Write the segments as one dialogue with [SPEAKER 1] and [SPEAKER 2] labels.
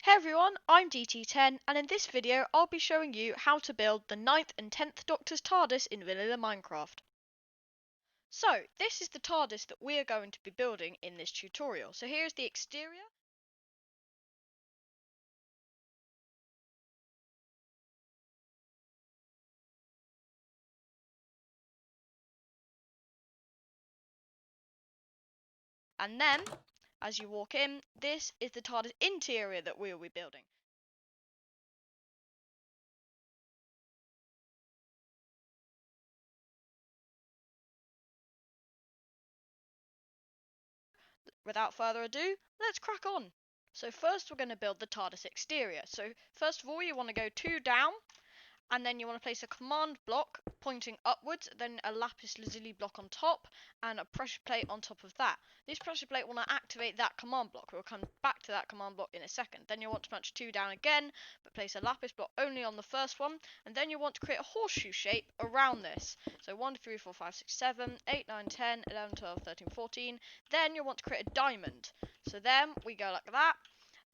[SPEAKER 1] Hey everyone, I'm DT10 and in this video I'll be showing you how to build the 9th and 10th Doctor's TARDIS in vanilla Minecraft. So, this is the TARDIS that we are going to be building in this tutorial. So here's the exterior. And then, as you walk in, this is the TARDIS interior that we will be building. Without further ado, let's crack on. So first we're going to build the TARDIS exterior. So first of all you want to go 2 down. And then you want to place a command block pointing upwards, then a lapis lazuli block on top, and a pressure plate on top of that. This pressure plate will now activate that command block. We'll come back to that command block in a second. Then you want to punch 2 down again, but place a lapis block only on the first one, and then you want to create a horseshoe shape around this. So 1, 2, 3, 4, 5, 6, 7, 8, 9, 10, 11, 12, 13, 14. Then you want to create a diamond. So then we go like that.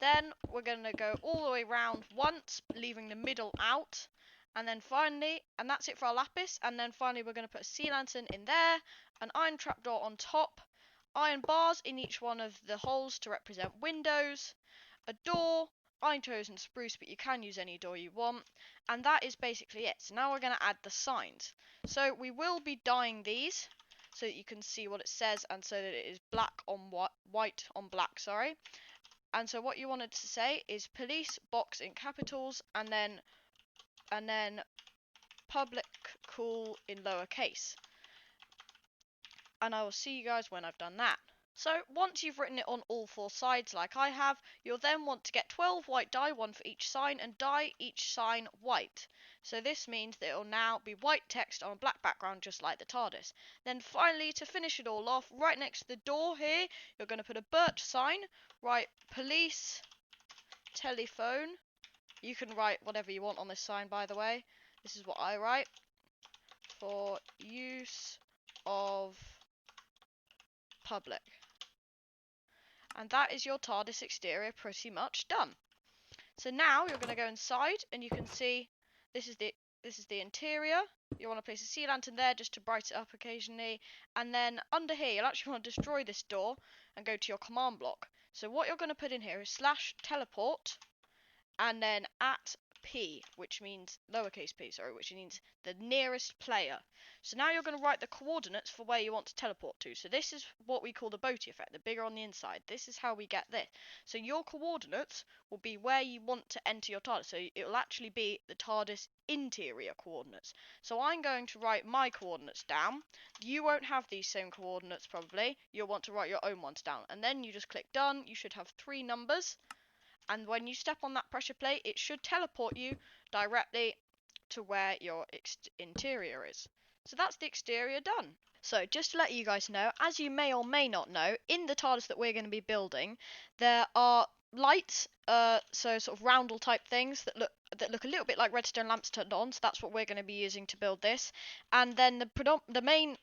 [SPEAKER 1] Then we're going to go all the way around once, leaving the middle out. And then finally, and that's it for our lapis, and then finally we're going to put a sea lantern in there, an iron trapdoor on top, iron bars in each one of the holes to represent windows, a door, I chosen spruce but you can use any door you want, and that is basically it. So now we're going to add the signs. So we will be dyeing these so that you can see what it says and so that it is black on white on black, sorry. And so what you wanted to say is police box in capitals and then public cool in lowercase. And I will see you guys when I've done that. So once you've written it on all 4 sides like I have, you'll then want to get 12 white dye, 1 for each sign, and dye each sign white. So this means that it will now be white text on a black background just like the TARDIS. Then finally, to finish it all off, right next to the door here, you're going to put a birch sign, write police, telephone. You can write whatever you want on this sign, by the way. This is what I write. For use of public. And that is your TARDIS exterior pretty much done. So now you're going to go inside and you can see this is the interior. You want to place a sea lantern there just to brighten it up occasionally. And then under here you'll actually want to destroy this door and go to your command block. So what you're going to put in here is /teleport and then @p, which means lowercase p, sorry, which means the nearest player. So now you're going to write the coordinates for where you want to teleport to. So this is what we call the Boaty effect, the bigger on the inside. This is how we get this. So your coordinates will be where you want to enter your TARDIS. So it will actually be the TARDIS interior coordinates. So I'm going to write my coordinates down. You won't have these same coordinates probably. You'll want to write your own ones down. And then you just click done. You should have 3 numbers. And when you step on that pressure plate, it should teleport you directly to where your interior is. So that's the exterior done. So just to let you guys know, as you may or may not know, in the TARDIS that we're going to be building, there are lights, so sort of roundel type things that look a little bit like redstone lamps turned on. So that's what we're going to be using to build this. And then the main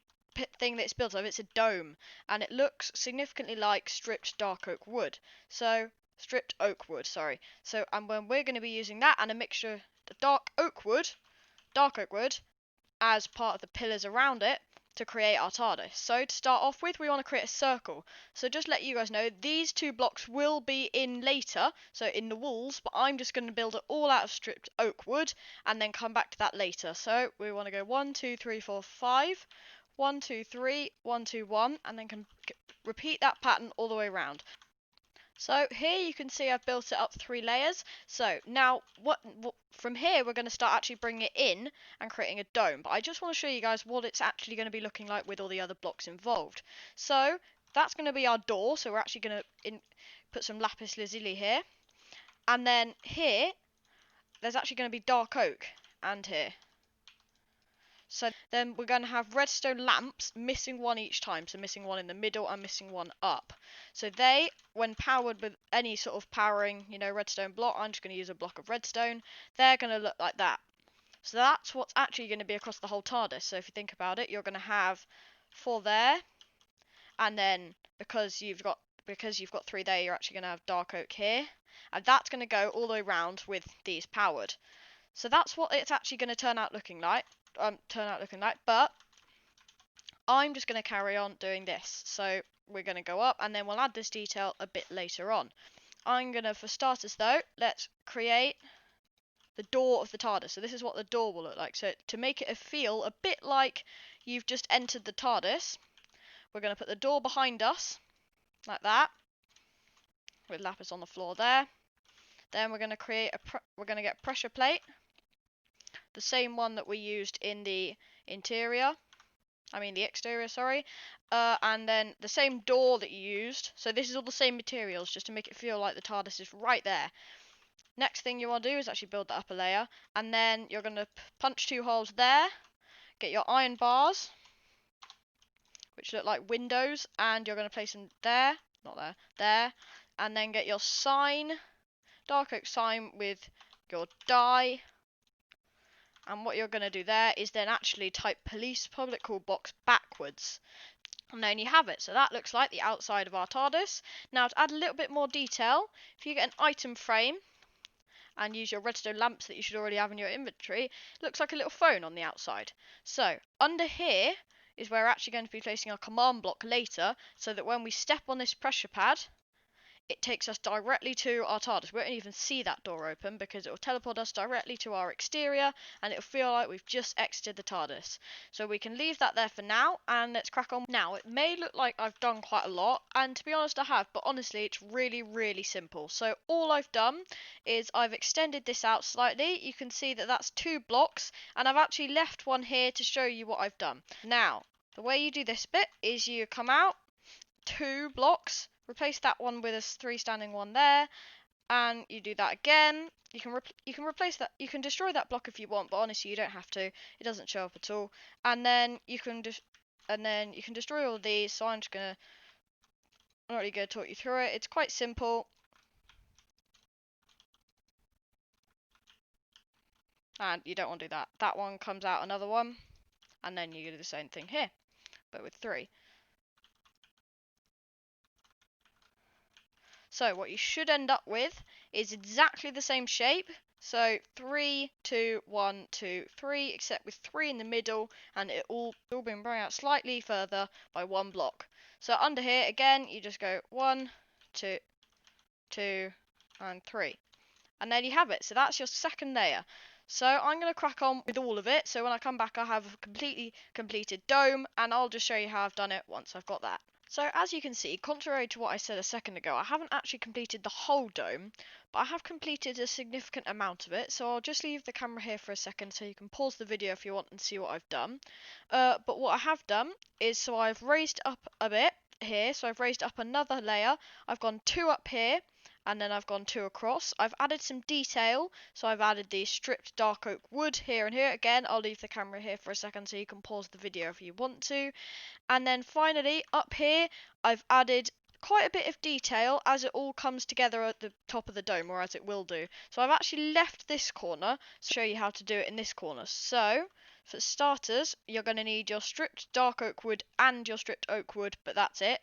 [SPEAKER 1] thing that it's built of, it's a dome, and it looks significantly like stripped dark oak wood. So stripped oak wood, sorry. So, and when we're going to be using that and a mixture of dark oak wood, as part of the pillars around it to create our TARDIS. So to start off with, we want to create a circle. So just let you guys know, these 2 blocks will be in later, so in the walls, but I'm just going to build it all out of stripped oak wood and then come back to that later. So we want to go 1, 2, 3, 4, 5. 1, 2, 3, 1, 2, 1, and then can repeat that pattern all the way around. So here you can see I've built it up 3 layers. So now from here we're going to start actually bringing it in and creating a dome. But I just want to show you guys what it's actually going to be looking like with all the other blocks involved. So that's going to be our door. So we're actually going to put some lapis lazuli here. And then here there's actually going to be dark oak and here. So then we're going to have redstone lamps, missing 1 each time. So missing 1 in the middle and missing 1 up. So they, when powered with any sort of powering, redstone block, I'm just going to use a block of redstone, they're going to look like that. So that's what's actually going to be across the whole TARDIS. So if you think about it, you're going to have 4 there. And then because you've got because you've got 3 there, you're actually going to have dark oak here, and that's going to go all the way around with these powered. So that's what it's actually going to turn out looking like. But I'm just going to carry on doing this. So we're going to go up, and then we'll add this detail a bit later on. I'm going to, for starters though, let's create the door of the TARDIS. So this is what the door will look like. So to make it feel a bit like you've just entered the TARDIS, we're going to put the door behind us, like that, with lapis on the floor there. Then we're going to get a pressure plate, the same one that we used in the exterior, sorry. And then the same door that you used. So this is all the same materials, just to make it feel like the TARDIS is right there. Next thing you want to do is actually build the upper layer, and then you're going to punch 2 holes there, get your iron bars, which look like windows, and you're going to place them there, not there, there, and then get your sign, dark oak sign with your die, and what you're going to do there is then actually type police public call box backwards. And then you have it. So that looks like the outside of our TARDIS. Now to add a little bit more detail, if you get an item frame and use your redstone lamps that you should already have in your inventory, it looks like a little phone on the outside. So under here is where we're actually going to be placing our command block later, so that when we step on this pressure pad, it takes us directly to our TARDIS. We won't even see that door open because it will teleport us directly to our exterior, and it'll feel like we've just exited the TARDIS. So we can leave that there for now, and let's crack on. Now, it may look like I've done quite a lot, and to be honest I have, but honestly it's really, really simple. So all I've done is I've extended this out slightly. You can see that that's 2 blocks, and I've actually left one here to show you what I've done. Now, the way you do this bit is you come out 2 blocks, replace that one with a 3 standing one there, and you do that again. You can replace that. You can destroy that block if you want, but honestly you don't have to. It doesn't show up at all. And then you can destroy all of these. So I'm not really going to talk you through it. It's quite simple. And you don't want to do that. That one comes out another one, and then you do the same thing here, but with 3. So what you should end up with is exactly the same shape. So 3, 2, 1, 2, 3, except with 3 in the middle, and it all been brought out slightly further by 1 block. So under here again, you just go 1, 2, 2, and 3, and there you have it. So that's your second layer. So I'm going to crack on with all of it. So when I come back, I'll have a completely completed dome, and I'll just show you how I've done it once I've got that. So as you can see, contrary to what I said a second ago, I haven't actually completed the whole dome, but I have completed a significant amount of it. So I'll just leave the camera here for a second so you can pause the video if you want and see what I've done. But what I have done is, so I've raised up a bit here, so I've raised up another layer. I've gone 2 up here, and then I've gone 2 across. I've added some detail, so I've added the stripped dark oak wood here and here. Again, I'll leave the camera here for a second so you can pause the video if you want to. And then finally, up here, I've added quite a bit of detail as it all comes together at the top of the dome, or as it will do. So I've actually left this corner to show you how to do it in this corner. So, for starters, you're going to need your stripped dark oak wood and your stripped oak wood, but that's it.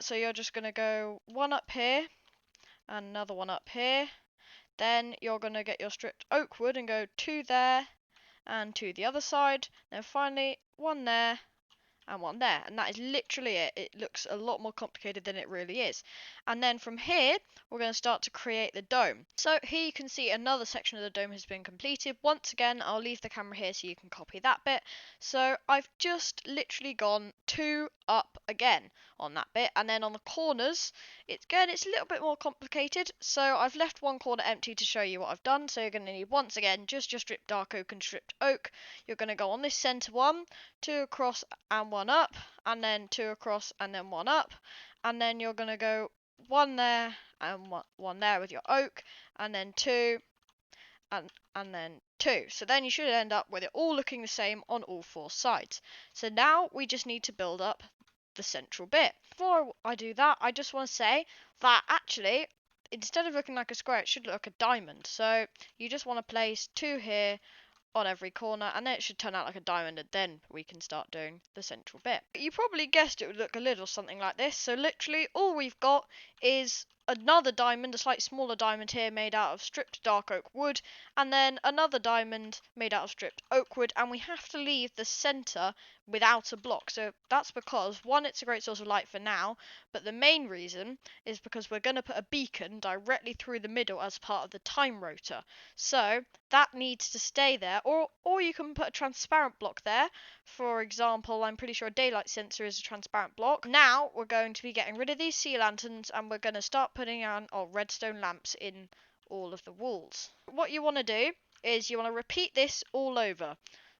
[SPEAKER 1] So you're just going to go 1 up here, and another 1 up here. Then you're going to get your stripped oak wood and go 2 there, and 2 the other side. Then finally, 1 there, and 1 there, and that is literally it. It looks a lot more complicated than it really is. And then from here we're going to start to create the dome. So here you can see another section of the dome has been completed. Once again, I'll leave the camera here so you can copy that bit. So I've just literally gone 2 up again on that bit, and then on the corners it's a little bit more complicated. So I've left 1 corner empty to show you what I've done. So you're going to need, once again, just your stripped dark oak and stripped oak. You're going to go on this center one, 2 across and 1 up, and then 2 across and then 1 up, and then you're going to go 1 there and 1 there with your oak, and then 2 and then 2. So then you should end up with it all looking the same on all 4 sides. So now we just need to build up the central bit. Before I do that, I just want to say that actually, instead of looking like a square, it should look like a diamond. So you just want to place 2 here on every corner, and then it should turn out like a diamond, and then we can start doing the central bit. You probably guessed it would look a little something like this. So literally all we've got is another diamond, a slightly smaller diamond here, made out of stripped dark oak wood, and then another diamond made out of stripped oak wood, and we have to leave the center without a block. So that's because, one, it's a great source of light for now, but the main reason is because we're going to put a beacon directly through the middle as part of the time rotor. So that needs to stay there, or you can put a transparent block there. For example, I'm pretty sure a daylight sensor is a transparent block. Now we're going to be getting rid of these sea lanterns, and we're going to start putting on our redstone lamps in all of the walls. What you want to do is you want to repeat this all over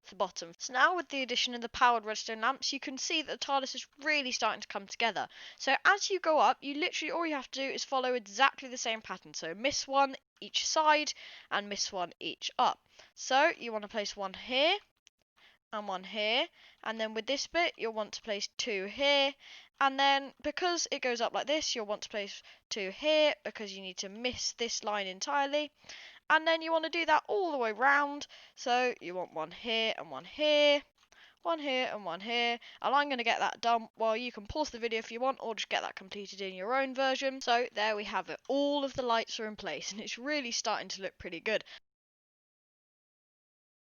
[SPEAKER 1] the bottom. So now with the addition of the powered redstone lamps, you can see that the TARDIS is really starting to come together. So as you go up, you literally, all you have to do is follow exactly the same pattern. So miss one each side and miss one each up. So you want to place one here and one here, and then with this bit you'll want to place two here, and then because it goes up like this, you'll want to place two here because you need to miss this line entirely. And then you want to do that all the way round. So you want one here and one here, one here and one here. And I'm going to get that done. Well, you can pause the video if you want, or just get that completed in your own version. So there we have it. All of the lights are in place, and it's really starting to look pretty good.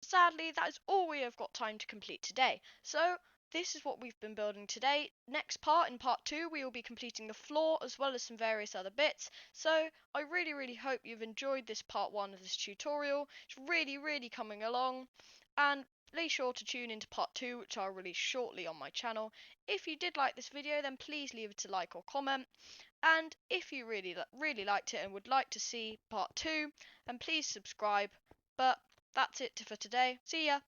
[SPEAKER 1] Sadly, that is all we have got time to complete today. So this is what we've been building today. Next part, in part 2, we will be completing the floor as well as some various other bits. So I really hope you've enjoyed this part 1 of this tutorial. It's really coming along, and be sure to tune into part 2, which I'll release shortly on my channel. If you did like this video, then please leave it a like or comment. And if you really liked it and would like to see part 2, then please subscribe. But that's it for today. See ya!